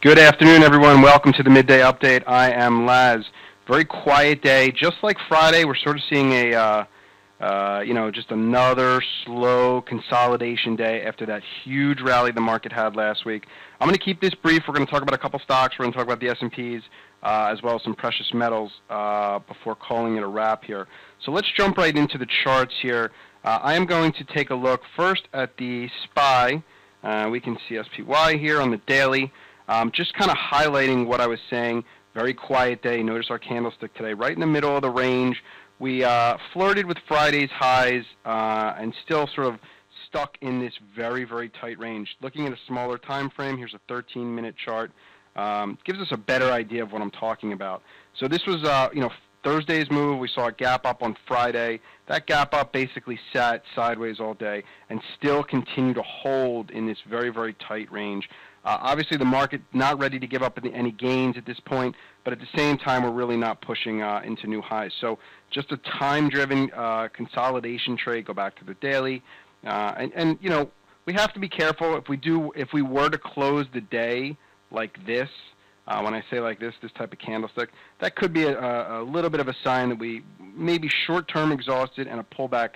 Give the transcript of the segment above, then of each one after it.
Good afternoon, everyone. Welcome to the Midday Update. I am Laz. Very quiet day. Just like Friday, we're sort of seeing just another slow consolidation day after that huge rally the market had last week. I'm going to keep this brief. We're going to talk about a couple stocks. We're going to talk about the S&Ps as well as some precious metals before calling it a wrap here. So let's jump right into the charts here. I am going to take a look first at the SPY. We can see SPY here on the daily. Just kind of highlighting what I was saying. Very quiet day. Notice our candlestick today right in the middle of the range. We flirted with Friday's highs and still sort of stuck in this very, very tight range. Looking at a smaller time frame, here's a 13-minute chart. Gives us a better idea of what I'm talking about. So this was, Thursday's move. We saw a gap up on Friday. That gap up basically sat sideways all day and still continued to hold in this very, very tight range. Obviously, the market not ready to give up any gains at this point, but at the same time, we're really not pushing into new highs. So just a time-driven consolidation trade. Go back to the daily, and we have to be careful if we were to close the day like this. When I say like this type of candlestick, that could be a little bit of a sign that we may be short-term exhausted and a pullback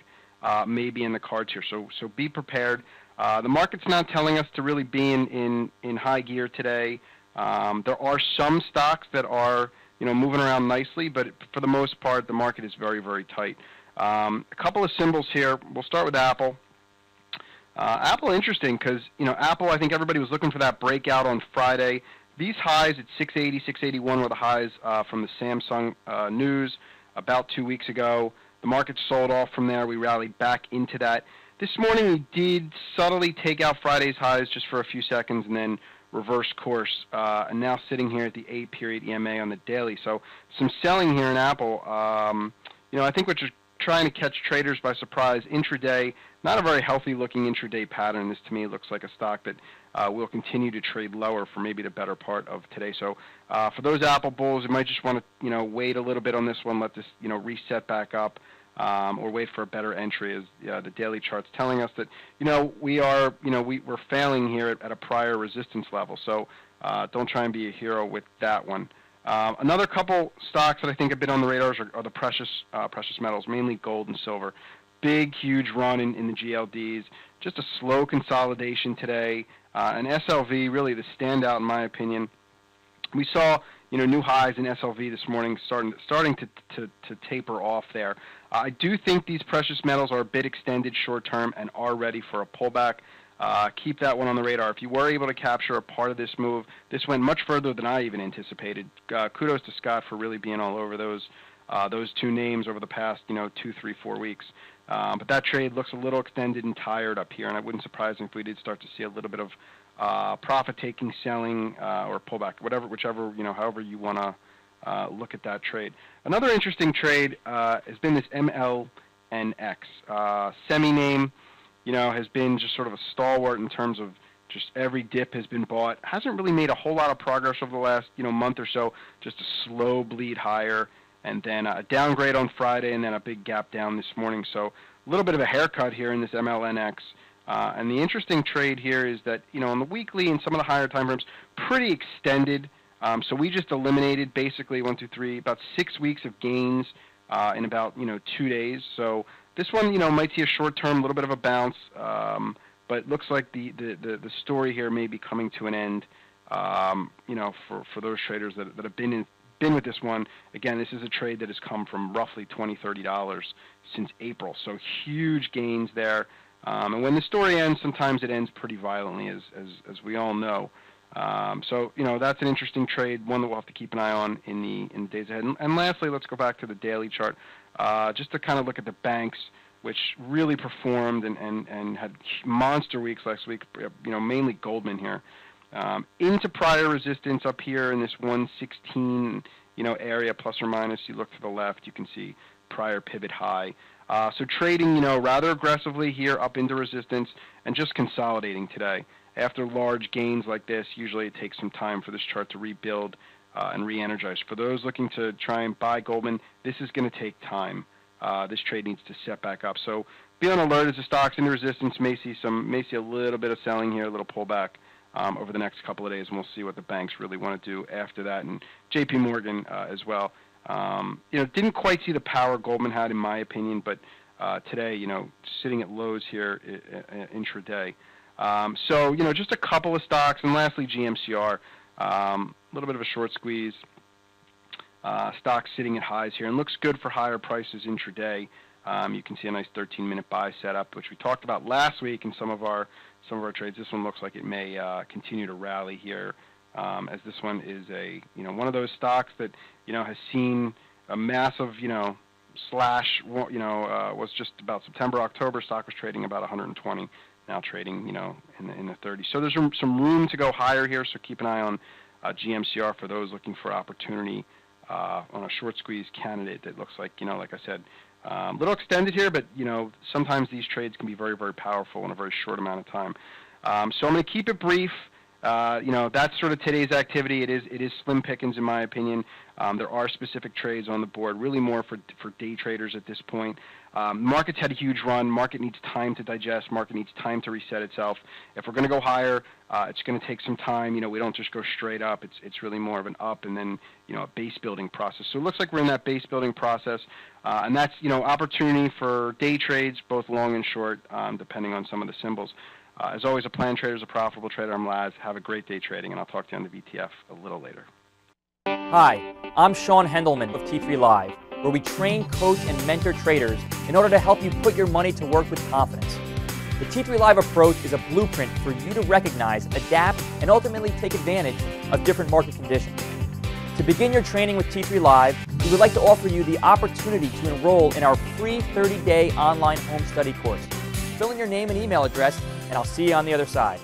may be in the cards here. So be prepared. The market's not telling us to really be in high gear today. There are some stocks that are moving around nicely, but for the most part, the market is very, very tight. A couple of symbols here. We'll start with Apple. Apple, interesting because Apple. I think everybody was looking for that breakout on Friday. These highs at 680, 681 were the highs from the Samsung news about 2 weeks ago. The market sold off from there. We rallied back into that. This morning we did subtly take out Friday's highs just for a few seconds and then reverse course. And now sitting here at the 8-period EMA on the daily. So some selling here in Apple. I think we're just trying to catch traders by surprise intraday. Not a very healthy looking intraday pattern. This to me looks like a stock that will continue to trade lower for maybe the better part of today. So for those Apple bulls, you might just want to wait a little bit on this one, let this reset back up, or wait for a better entry, as the daily chart's telling us that we're failing here at a prior resistance level. So don't try and be a hero with that one. Another couple stocks that I think have been on the radars are the precious metals, mainly gold and silver. Big, huge run in the GLDs. Just a slow consolidation today. And SLV, really the standout in my opinion. We saw new highs in SLV this morning, starting to taper off there. I do think these precious metals are a bit extended short term and are ready for a pullback. Keep that one on the radar. If you were able to capture a part of this move, this went much further than I even anticipated. Kudos to Scott for really being all over those two names over the past 2, 3, 4 weeks. But that trade looks a little extended and tired up here, and it wouldn't surprise me if we did start to see a little bit of profit-taking selling or pullback, whichever however you want to look at that trade. Another interesting trade has been this MLNX semi name. Has been just sort of a stalwart in terms of just every dip has been bought. Hasn't really made a whole lot of progress over the last month or so. Just a slow bleed higher, and then a downgrade on Friday, and then a big gap down this morning. So a little bit of a haircut here in this MLNX. And the interesting trade here is that on the weekly and some of the higher time frames, pretty extended. So we just eliminated basically about 6 weeks of gains in about 2 days. So this one might see a short term, a little bit of a bounce, but it looks like the story here may be coming to an end. For those traders that have been with this one. Again, this is a trade that has come from roughly $20, $30 since April. So huge gains there. And when the story ends, sometimes it ends pretty violently, as we all know. So that's an interesting trade, one that we'll have to keep an eye on in the days ahead. And lastly, let's go back to the daily chart, just to kind of look at the banks, which really performed and had monster weeks last week. Mainly Goldman here. Into prior resistance up here in this 116 area plus or minus. You look to the left, you can see prior pivot high. So trading rather aggressively here up into resistance and just consolidating today. After large gains like this, usually it takes some time for this chart to rebuild and re-energize. For those looking to try and buy Goldman, this is going to take time. This trade needs to set back up. So be on alert as the stock's into resistance. May see a little bit of selling here, a little pullback. over the next couple of days, and we'll see what the banks really want to do after that, and J.P. Morgan as well. Didn't quite see the power Goldman had, in my opinion, but today, sitting at lows here intraday. So, just a couple of stocks, and lastly, GMCR, a little bit of a short squeeze. Stock sitting at highs here, and looks good for higher prices intraday. You can see a nice 13-minute buy setup, which we talked about last week in some of our trades. This one looks like it may continue to rally here, as this one is one of those stocks that has seen a massive slash. Was just about September, October. Stock was trading about 120, now trading in the 30s. So there's some room to go higher here. So keep an eye on GMCR for those looking for opportunity on a short squeeze candidate that looks like like I said. A little extended here, but sometimes these trades can be very, very powerful in a very short amount of time. So I'm going to keep it brief. That's sort of today's activity. It is slim pickings, in my opinion. There are specific trades on the board, really more for day traders at this point. Market's had a huge run. Market needs time to digest. Market needs time to reset itself. If we're going to go higher, it's going to take some time. We don't just go straight up. It's really more of an up and then a base building process. So it looks like we're in that base building process, and that's opportunity for day trades, both long and short, depending on some of the symbols. As always, a plan trader is a profitable trader. I'm Laz. Have a great day trading, and I'll talk to you on the VTF a little later. Hi, I'm Sean Hendelman of T3 Live, where we train, coach, and mentor traders in order to help you put your money to work with confidence. The T3 Live approach is a blueprint for you to recognize, adapt, and ultimately take advantage of different market conditions. To begin your training with T3 Live, we would like to offer you the opportunity to enroll in our free 30-day online home study course. Fill in your name and email address, and I'll see you on the other side.